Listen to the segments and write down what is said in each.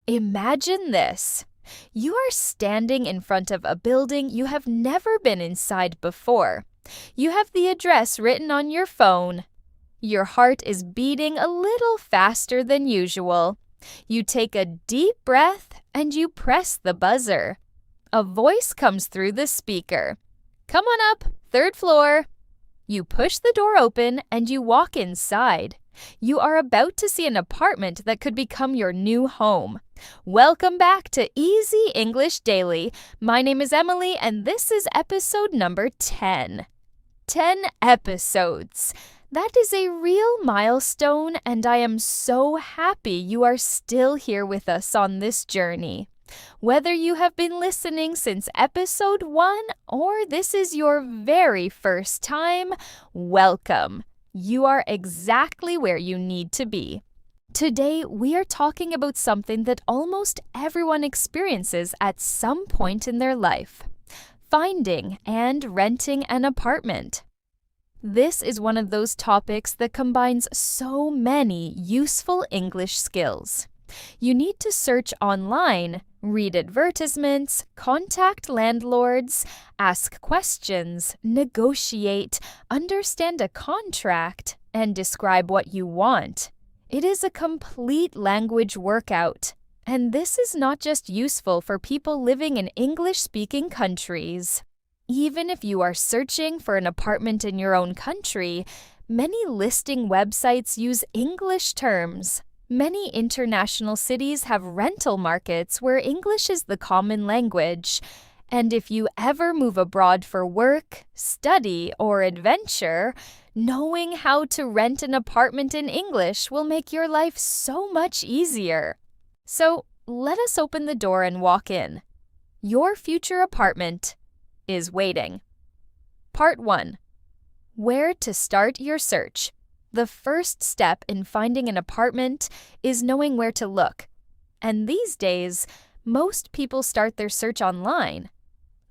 Imagine this. You are standing in front of a building you have never been inside before. You have the address written on your phone. Your heart is beating a little faster than usual. You take a deep breath and you press the buzzer. A voice comes through the speaker. "Come on up, third floor." You push the door open and you walk inside. You are about to see an apartment that could become your new home. Welcome back to Easy English Daily. My name is Emily and this is episode number 10. 10 episodes. That is a real milestone, and I am so happy you are still here with us on this journey. Whether you have been listening since episode 1 or this is your very first time, welcome. You are exactly where you need to be. Today, we are talking about something that almost everyone experiences at some point in their life: finding and renting an apartment. This is one of those topics that combines so many useful English skills. You need to search online, read advertisements, contact landlords, ask questions, negotiate, understand a contract, and describe what you want. It is a complete language workout, and this is not just useful for people living in English-speaking countries. Even if you are searching for an apartment in your own country, many listing websites use English terms. Many international cities have rental markets where English is the common language. And if you ever move abroad for work, study, or adventure, knowing how to rent an apartment in English will make your life so much easier. So let us open the door and walk in. Your future apartment is waiting. Part 1. Where to start your search. The first step in finding an apartment is knowing where to look. And these days, most people start their search online.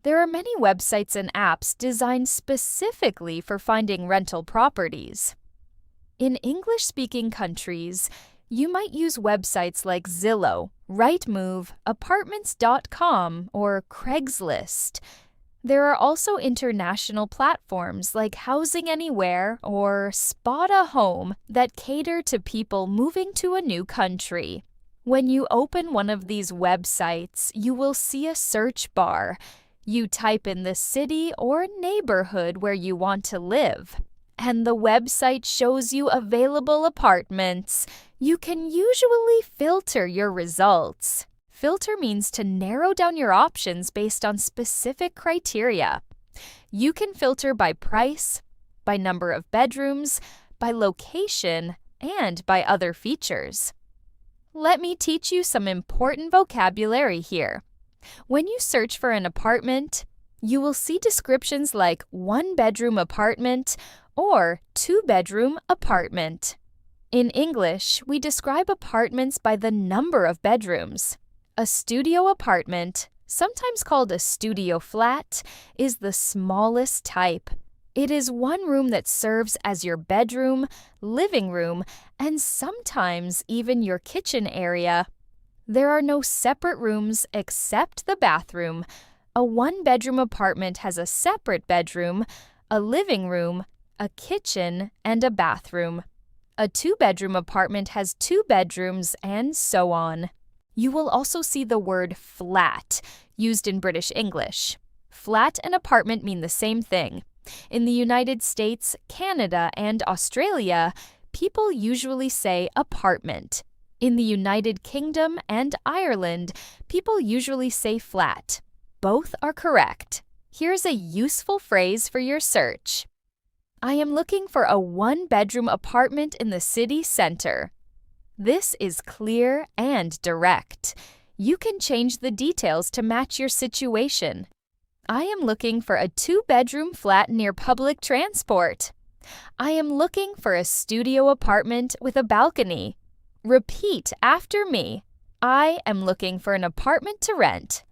There are many websites and apps designed specifically for finding rental properties. In English-speaking countries, you might use websites like Zillow, Rightmove, Apartments.com, or Craigslist. There are also international platforms like Housing Anywhere or Spot a Home that cater to people moving to a new country. When you open one of these websites, you will see a search bar. You type in the city or neighborhood where you want to live, and the website shows you available apartments. You can usually filter your results. Filter means to narrow down your options based on specific criteria. You can filter by price, by number of bedrooms, by location, and by other features. Let me teach you some important vocabulary here. When you search for an apartment, you will see descriptions like one-bedroom apartment or two-bedroom apartment. In English, we describe apartments by the number of bedrooms. A studio apartment, sometimes called a studio flat, is the smallest type. It is one room that serves as your bedroom, living room, and sometimes even your kitchen area. There are no separate rooms except the bathroom. A one-bedroom apartment has a separate bedroom, a living room, a kitchen, and a bathroom. A two-bedroom apartment has two bedrooms, and so on. You will also see the word flat used in British English. Flat and apartment mean the same thing. In the United States, Canada, and Australia, people usually say apartment. In the United Kingdom and Ireland, people usually say flat. Both are correct. Here's a useful phrase for your search. I am looking for a one-bedroom apartment in the city center. This is clear and direct. You can change the details to match your situation. I am looking for a two-bedroom flat near public transport. I am looking for a studio apartment with a balcony. Repeat after me. I am looking for an apartment to rent.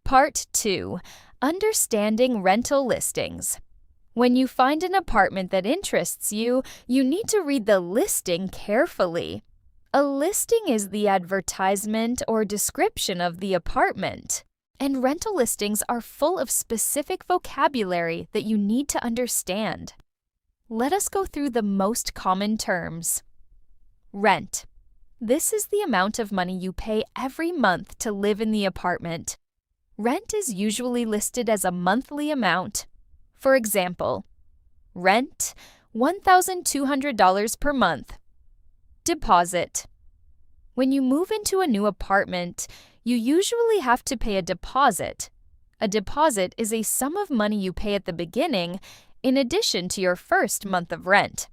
Part 2. Understanding rental listings. When you find an apartment that interests you, you need to read the listing carefully. A listing is the advertisement or description of the apartment, and rental listings are full of specific vocabulary that you need to understand. Let us go through the most common terms. Rent. This is the amount of money you pay every month to live in the apartment. Rent is usually listed as a monthly amount. For example, rent, $1,200 per month. Deposit. When you move into a new apartment, you usually have to pay a deposit. A deposit is a sum of money you pay at the beginning in addition to your first month of rent.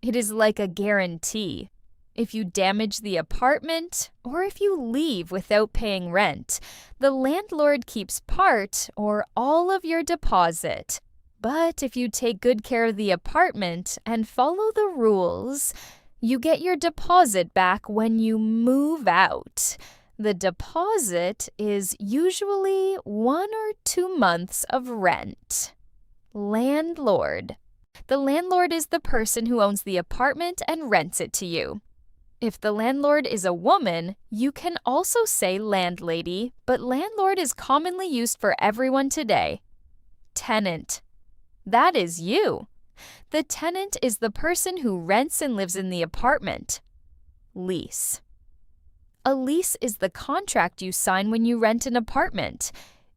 It is like a guarantee. If you damage the apartment, or if you leave without paying rent, the landlord keeps part or all of your deposit. But if you take good care of the apartment and follow the rules, you get your deposit back when you move out. The deposit is usually 1 or 2 months of rent. Landlord. The landlord is the person who owns the apartment and rents it to you. If the landlord is a woman, you can also say landlady, but landlord is commonly used for everyone today. Tenant. That is you. The tenant is the person who rents and lives in the apartment. Lease. A lease is the contract you sign when you rent an apartment.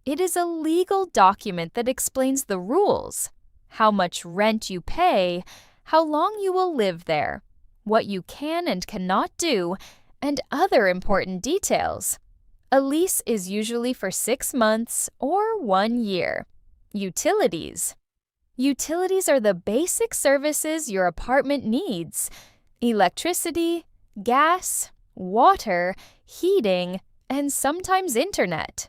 It is a legal document that explains the rules, how much rent you pay, how long you will live there, what you can and cannot do, and other important details. A lease is usually for 6 months or 1 year. Utilities. Utilities are the basic services your apartment needs: electricity, gas, water, heating, and sometimes internet.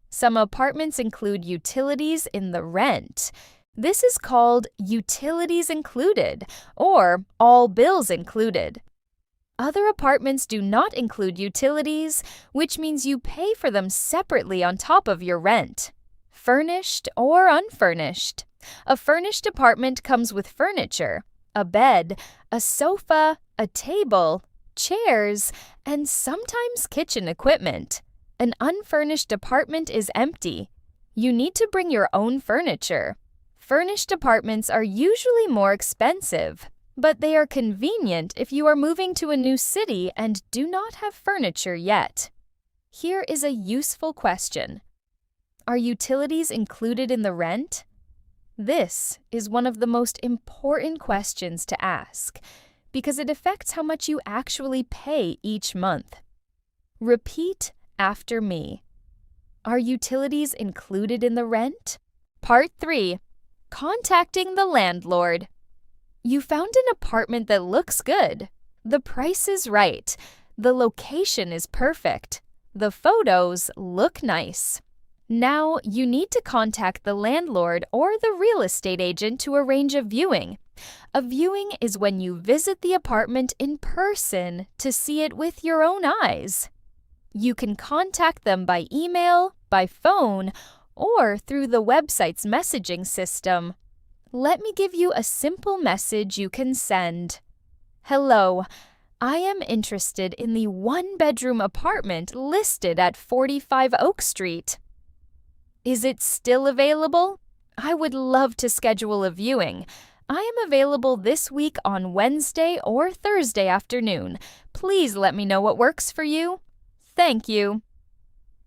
Some apartments include utilities in the rent. This is called utilities included or all bills included. Other apartments do not include utilities, which means you pay for them separately on top of your rent. Furnished or unfurnished. A furnished apartment comes with furniture, a bed, a sofa, a table, chairs, and sometimes kitchen equipment. An unfurnished apartment is empty. You need to bring your own furniture. Furnished apartments are usually more expensive, but they are convenient if you are moving to a new city and do not have furniture yet. Here is a useful question. Are utilities included in the rent? This is one of the most important questions to ask because it affects how much you actually pay each month. Repeat after me. Are utilities included in the rent? Part 3. Contacting the landlord. You found an apartment that looks good. The price is right. The location is perfect. The photos look nice. Now, you need to contact the landlord or the real estate agent to arrange a viewing. A viewing is when you visit the apartment in person to see it with your own eyes. You can contact them by email, by phone, or through the website's messaging system. Let me give you a simple message you can send. Hello, I am interested in the 1-bedroom apartment listed at 45 Oak Street. Is it still available? I would love to schedule a viewing. I am available this week on Wednesday or Thursday afternoon. Please let me know what works for you. Thank you.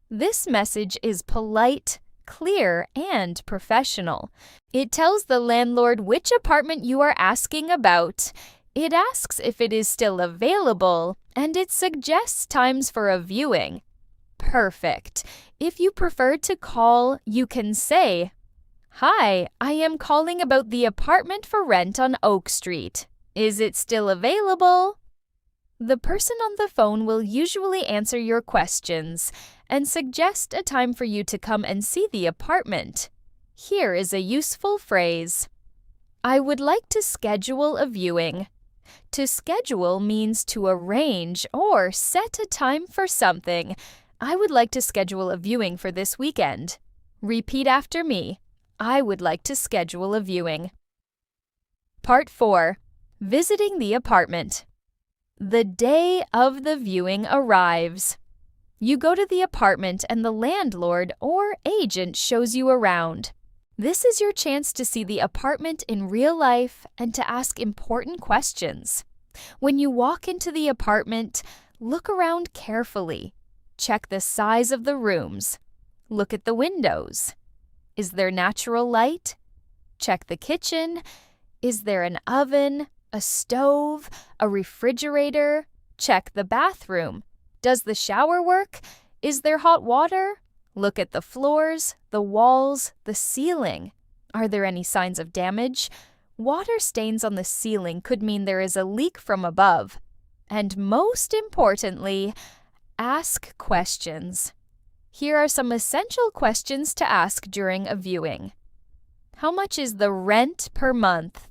This message is polite, clear, and professional. It tells the landlord which apartment you are asking about. It asks if it is still available, and it suggests times for a viewing. Perfect. If you prefer to call, you can say, "Hi, I am calling about the apartment for rent on Oak Street. Is it still available?" The person on the phone will usually answer your questions and suggest a time for you to come and see the apartment. Here is a useful phrase. I would like to schedule a viewing. To schedule means to arrange or set a time for something. I would like to schedule a viewing for this weekend. Repeat after me. I would like to schedule a viewing. Part 4. Visiting the apartment. The day of the viewing arrives. You go to the apartment and the landlord or agent shows you around. This is your chance to see the apartment in real life and to ask important questions. When you walk into the apartment, look around carefully. Check the size of the rooms. Look at the windows. Is there natural light? Check the kitchen. Is there an oven, a stove, a refrigerator? Check the bathroom. Does the shower work? Is there hot water? Look at the floors, the walls, the ceiling. Are there any signs of damage? Water stains on the ceiling could mean there is a leak from above. And most importantly, ask questions. Here are some essential questions to ask during a viewing. How much is the rent per month?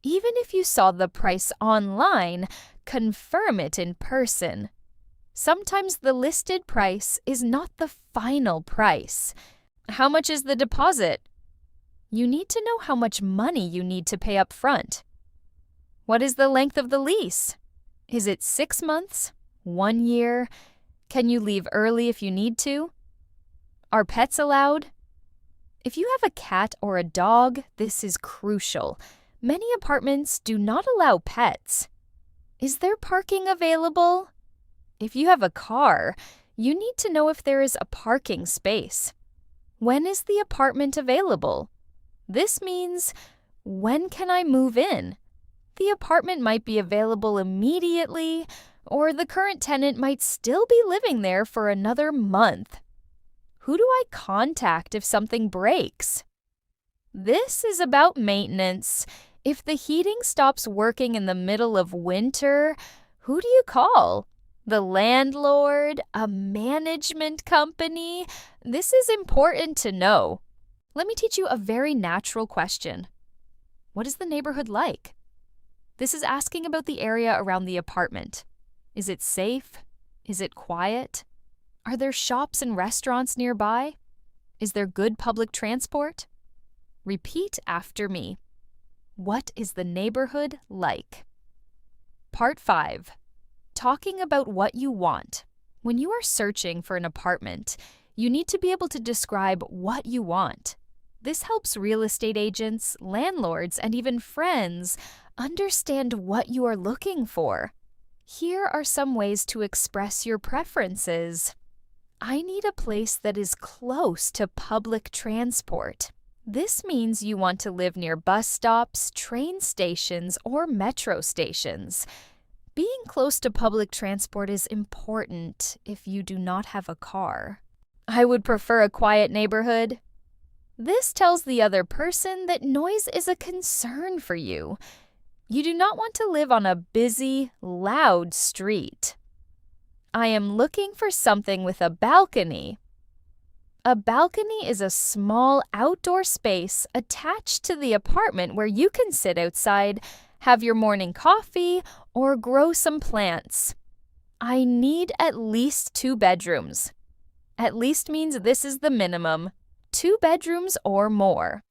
Even if you saw the price online, confirm it in person. Sometimes the listed price is not the final price. How much is the deposit? You need to know how much money you need to pay up front. What is the length of the lease? Is it 6 months? 1 year? Can you leave early if you need to? Are pets allowed? If you have a cat or a dog, this is crucial. Many apartments do not allow pets. Is there parking available? If you have a car, you need to know if there is a parking space. When is the apartment available? This means, when can I move in? The apartment might be available immediately, or the current tenant might still be living there for another month. Who do I contact if something breaks? This is about maintenance. If the heating stops working in the middle of winter, who do you call? The landlord? A management company? This is important to know. Let me teach you a very natural question. What is the neighborhood like? This is asking about the area around the apartment. Is it safe? Is it quiet? Are there shops and restaurants nearby? Is there good public transport? Repeat after me. What is the neighborhood like? Part 5. Talking about what you want. When you are searching for an apartment, you need to be able to describe what you want. This helps real estate agents, landlords, and even friends understand what you are looking for. Here are some ways to express your preferences. I need a place that is close to public transport. This means you want to live near bus stops, train stations, or metro stations. Being close to public transport is important if you do not have a car. I would prefer a quiet neighborhood. This tells the other person that noise is a concern for you. You do not want to live on a busy, loud street. I am looking for something with a balcony. A balcony is a small outdoor space attached to the apartment where you can sit outside, have your morning coffee, or grow some plants. I need at least 2 bedrooms. At least means this is the minimum, 2 bedrooms or more.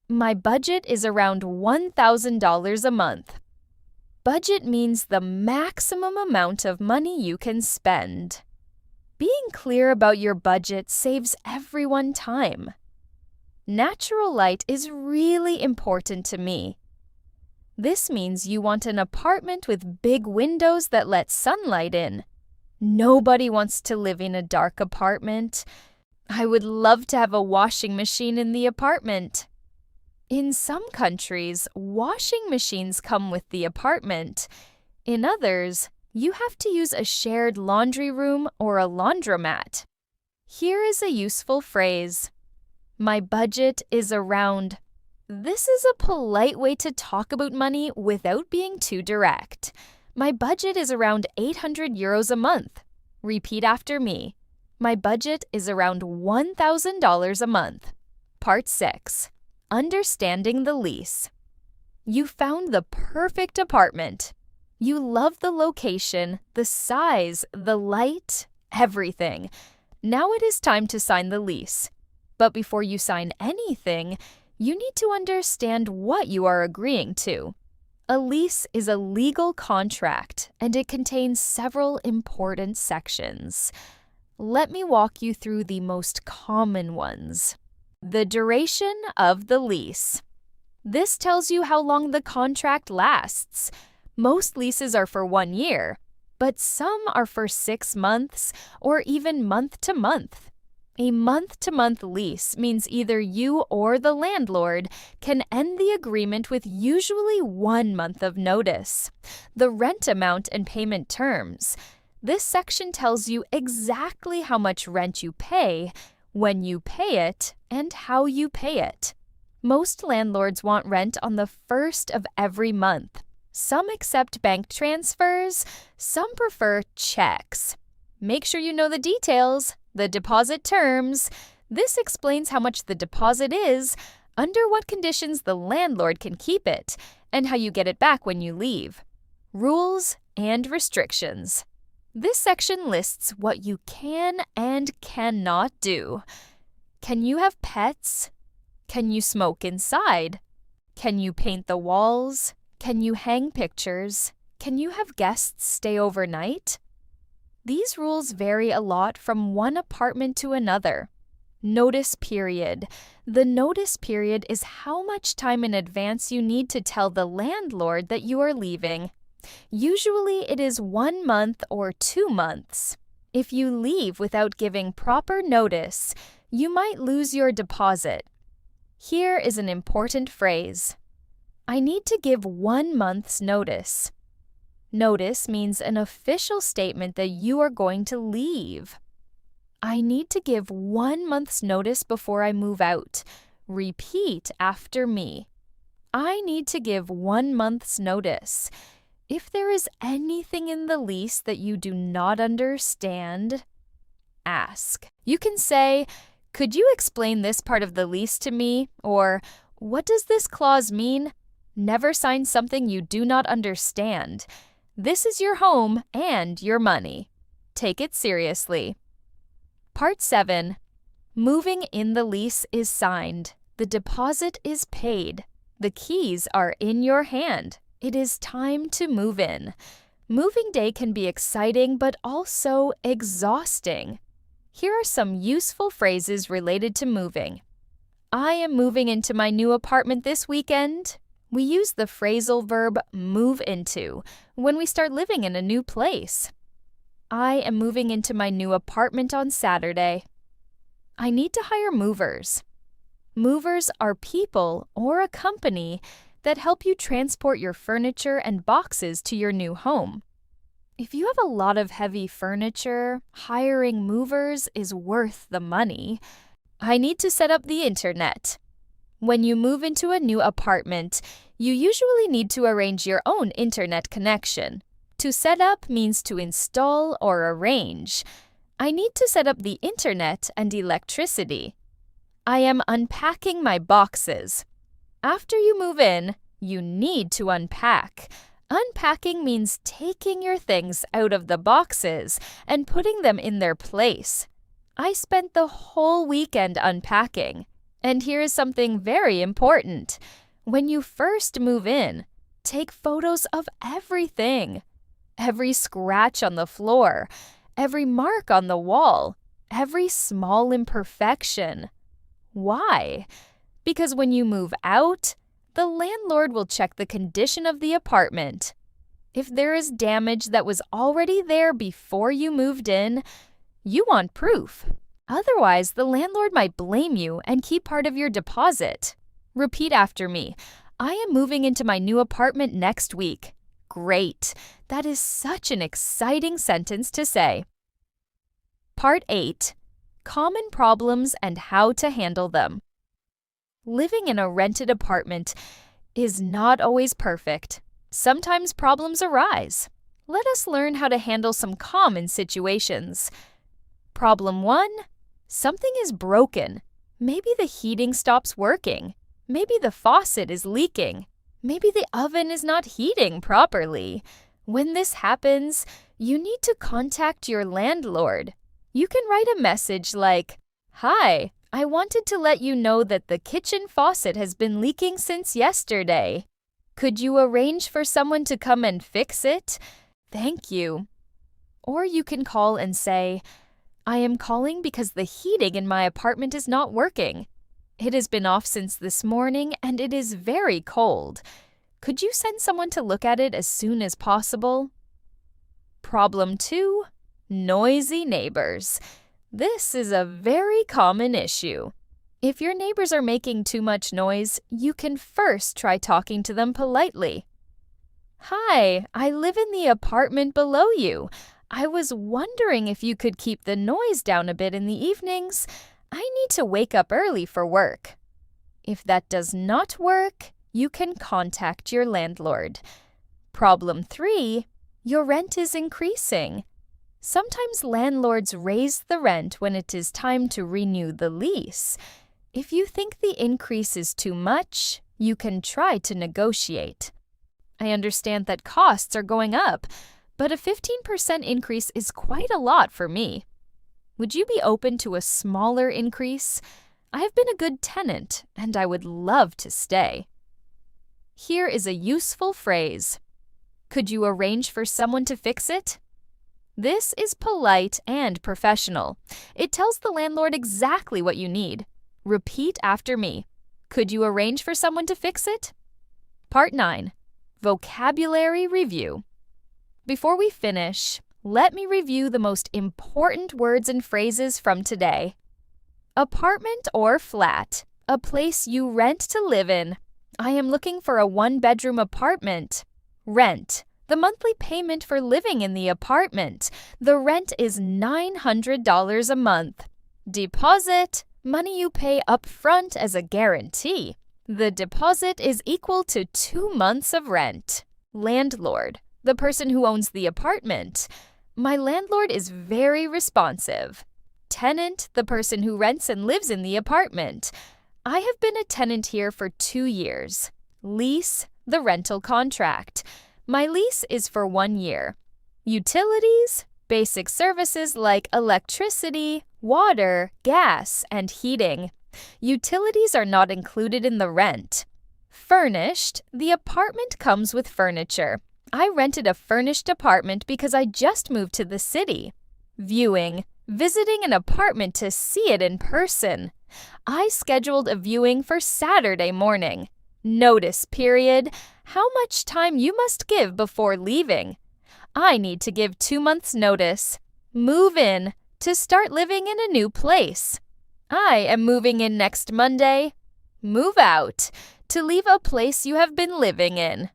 My budget is around $1,000 a month. Budget means the maximum amount of money you can spend. Being clear about your budget saves everyone time. Natural light is really important to me. This means you want an apartment with big windows that let sunlight in. Nobody wants to live in a dark apartment. I would love to have a washing machine in the apartment. In some countries, washing machines come with the apartment. In others, you have to use a shared laundry room or a laundromat. Here is a useful phrase. My budget is around. This is a polite way to talk about money without being too direct. My budget is around 800 euros a month. Repeat after me. My budget is around $1,000 a month. Part 6. Understanding the lease. You found the perfect apartment. You love the location, the size, the light, everything. Now it is time to sign the lease. But before you sign anything, you need to understand what you are agreeing to. A lease is a legal contract, and it contains several important sections. Let me walk you through the most common ones. The duration of the lease. This tells you how long the contract lasts. Most leases are for 1 year, but some are for 6 months or even month to month. A month-to-month lease means either you or the landlord can end the agreement with usually 1 month of notice. The rent amount and payment terms. This section tells you exactly how much rent you pay, when you pay it, and how you pay it. Most landlords want rent on the first of every month. Some accept bank transfers, some prefer checks. Make sure you know the details. The deposit terms. This explains how much the deposit is, under what conditions the landlord can keep it, and how you get it back when you leave. Rules and restrictions. This section lists what you can and cannot do. Can you have pets? Can you smoke inside? Can you paint the walls? Can you hang pictures? Can you have guests stay overnight? These rules vary a lot from one apartment to another. Notice period. The notice period is how much time in advance you need to tell the landlord that you are leaving. Usually it is 1 month or 2 months. If you leave without giving proper notice, you might lose your deposit. Here is an important phrase. I need to give 1 month's notice. Notice means an official statement that you are going to leave. I need to give 1 month's notice before I move out. Repeat after me. I need to give 1 month's notice. If there is anything in the lease that you do not understand, ask. You can say, could you explain this part of the lease to me? Or, what does this clause mean? Never sign something you do not understand. This is your home and your money. Take it seriously. Part 7. Moving in the lease is signed. The deposit is paid. The keys are in your hand. It is time to move in. Moving day can be exciting but also exhausting. Here are some useful phrases related to moving. I am moving into my new apartment this weekend. We use the phrasal verb move into when we start living in a new place. I am moving into my new apartment on Saturday. I need to hire movers. Movers are people or a company that help you transport your furniture and boxes to your new home. If you have a lot of heavy furniture, hiring movers is worth the money. I need to set up the internet. When you move into a new apartment, you usually need to arrange your own internet connection. To set up means to install or arrange. I need to set up the internet and electricity. I am unpacking my boxes. After you move in, you need to unpack. Unpacking means taking your things out of the boxes and putting them in their place. I spent the whole weekend unpacking. And here is something very important. When you first move in, take photos of everything. Every scratch on the floor, every mark on the wall, every small imperfection. Why? Because when you move out, the landlord will check the condition of the apartment. If there is damage that was already there before you moved in, you want proof. Otherwise, the landlord might blame you and keep part of your deposit. Repeat after me. I am moving into my new apartment next week. Great. That is such an exciting sentence to say. Part 8. Common problems and how to handle them. Living in a rented apartment is not always perfect. Sometimes problems arise. Let us learn how to handle some common situations. Problem 1. Something is broken. Maybe the heating stops working. Maybe the faucet is leaking. Maybe the oven is not heating properly. When this happens, you need to contact your landlord. You can write a message like, "Hi, I wanted to let you know that the kitchen faucet has been leaking since yesterday. Could you arrange for someone to come and fix it? Thank you. Or you can call and say, I am calling because the heating in my apartment is not working. It has been off since this morning and it is very cold. Could you send someone to look at it as soon as possible? Problem 2. Noisy neighbors. This is a very common issue. If your neighbors are making too much noise, you can first try talking to them politely. Hi, I live in the apartment below you. I was wondering if you could keep the noise down a bit in the evenings. I need to wake up early for work. If that does not work, you can contact your landlord. Problem 3. Your rent is increasing. Sometimes landlords raise the rent when it is time to renew the lease. If you think the increase is too much, you can try to negotiate. I understand that costs are going up, but a 15% increase is quite a lot for me. Would you be open to a smaller increase? I have been a good tenant, and I would love to stay. Here is a useful phrase. Could you arrange for someone to fix it? This is polite and professional. It tells the landlord exactly what you need. Repeat after me. Could you arrange for someone to fix it? Part 9. Vocabulary Review. Before we finish, let me review the most important words and phrases from today. Apartment or flat, a place you rent to live in. I am looking for a one-bedroom apartment. Rent, the monthly payment for living in the apartment. The rent is $900 a month. Deposit, money you pay up front as a guarantee. The deposit is equal to 2 months of rent. Landlord, the person who owns the apartment. My landlord is very responsive. Tenant, the person who rents and lives in the apartment. I have been a tenant here for 2 years. Lease, the rental contract. My lease is for 1 year. Utilities, basic services like electricity, water, gas, and heating. Utilities are not included in the rent. Furnished, the apartment comes with furniture. I rented a furnished apartment because I just moved to the city. Viewing, visiting an apartment to see it in person. I scheduled a viewing for Saturday morning. Notice period, how much time you must give before leaving. I need to give 2 months' notice. Move in, to start living in a new place. I am moving in next Monday. Move out, to leave a place you have been living in.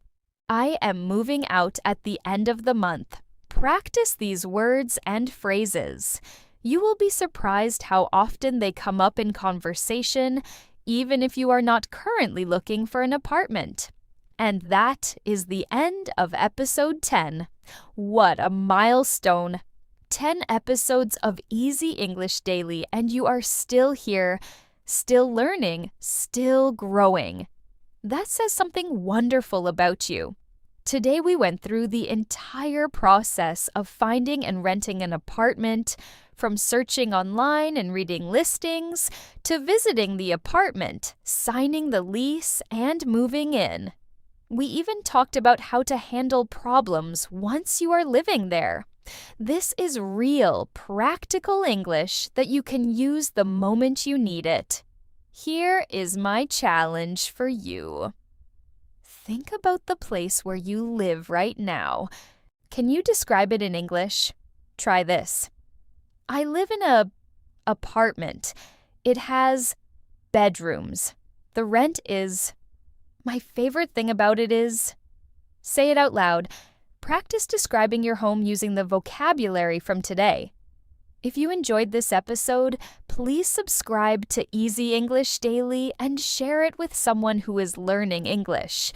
I am moving out at the end of the month. Practice these words and phrases. You will be surprised how often they come up in conversation, even if you are not currently looking for an apartment. And that is the end of episode 10. What a milestone! 10 episodes of Easy English Daily, and you are still here, still learning, still growing. That says something wonderful about you. Today we went through the entire process of finding and renting an apartment, from searching online and reading listings, to visiting the apartment, signing the lease, and moving in. We even talked about how to handle problems once you are living there. This is real, practical English that you can use the moment you need it. Here is my challenge for you. Think about the place where you live right now. Can you describe it in English? Try this. I live in an apartment. It has bedrooms. The rent is... My favorite thing about it is... Say it out loud. Practice describing your home using the vocabulary from today. If you enjoyed this episode, please subscribe to Easy English Daily and share it with someone who is learning English.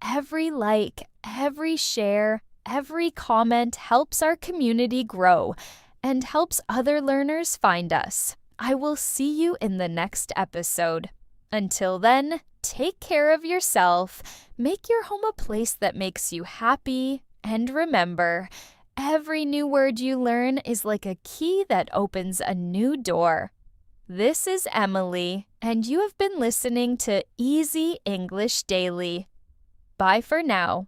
Every like, every share, every comment helps our community grow and helps other learners find us. I will see you in the next episode. Until then, take care of yourself, make your home a place that makes you happy, and remember, every new word you learn is like a key that opens a new door. This is Emily, and you have been listening to Easy English Daily. Bye for now.